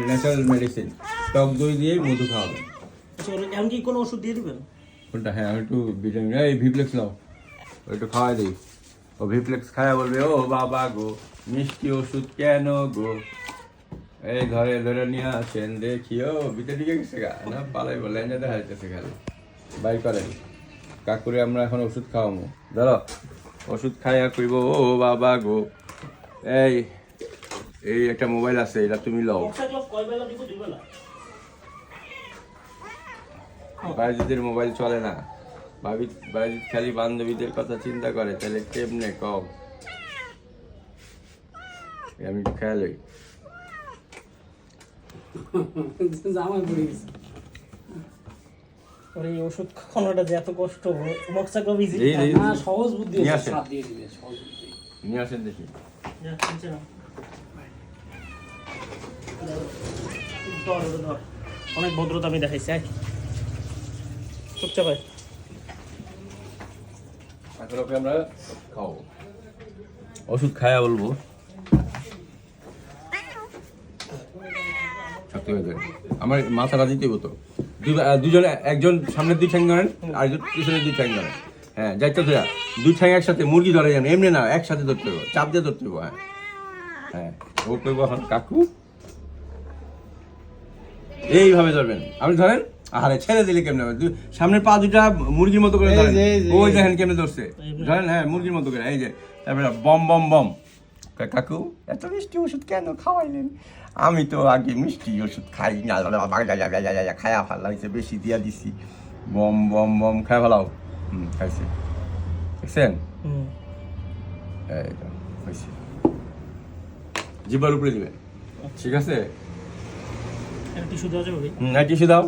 Natural medicine, টক দই দিয়ে মধু খাওয়াবেন। আচ্ছা এমন কি কোনো ওষুধ দিয়ে দিবেন? কোনটা? হ্যাঁ একটু ভিটামিন, এই ভিপ্লেক্স নাও, একটু খাওয়াই দিই। ও ভিপ্লেক্স খায় বলবে ও বাবা গো মিষ্টি ওষুধ কেন গো, এই ঘরে ধরে নিয়ে আসেন দেখিও ভিতরে দিকে গেছে গা না পালাই বলে দেখা যাচ্ছে খালি বাই করেন। কাকুরে আমরা এখন ওষুধ খাওয়াবো, ধরো ওষুধ খাইয়া কইব ও বাবা গো। এই এই একটা মোবাইল আছে, এটা তুমি লও। বাইজিদের মোবাইল চলে না, বাইজিদ খালি বান্ধবীদের কথা চিন্তা করে, তাহলে কেমনে কও? আমি একটু খেয়াল হই। জামাই পড়ে গেছে। এই ওষুধ খাওয়ানোটা যে এত কষ্ট, মক্সাকো ভিজিট না সহজ বুদ্ধি নিয়ে আছে, আসেন। সাথ দিয়ে দিবে সহজ বুদ্ধি। নিয়ে আসেন দেখি। অনেক ভদ্রতা আমি দেখাইছি। চুপচাপ ভাই, এখন ওকে আমরা খাওয়াবো, ওষুধ খায়া বলবো সত্যি হয়ে যাবে। আমার মাথাটা দিতে হতো, দুজনে, একজন সামনের দুই ঠ্যাং ধরেন, আরেকজন পিছনের দুই ঠ্যাং ধরেন। হ্যাঁ যাইতে তো দুই ঠ্যাং একসাথে মুরগি ধরে যান, এমনি না একসাথে ধরতে হবে, চাপ দিয়ে ধরতে হবে। হ্যাঁ হ্যাঁ ও করবো এখন কাকু, এইভাবে ধরবেন। আপনি ধরেন, আরে ছেড়ে দিলে কেমনে হবে? সামনের পা দুটা মুরগির মতো করে ধরেন, ওই দেখেন কেমনে ধরছে, ধরেন হ্যাঁ মুরগির মতো করে। এই যে তারপরে বম বম বম। কাকু এত মিষ্টি ওষুধ কেন খাওয়াইলেন? আমি তো আগে মিষ্টি ওষুধ খাই না, খায়া ফেলা হয়েছে, বেশি দিয়া দিছি। বম বম বম খাই ফেলাও। খাইছে, দেখছেন? এইটা হয়েছে, জিব্বার উপরে দিবেন, ঠিক আছে? টিস্যু দেওয়া যাবে? টিস্যু দাও।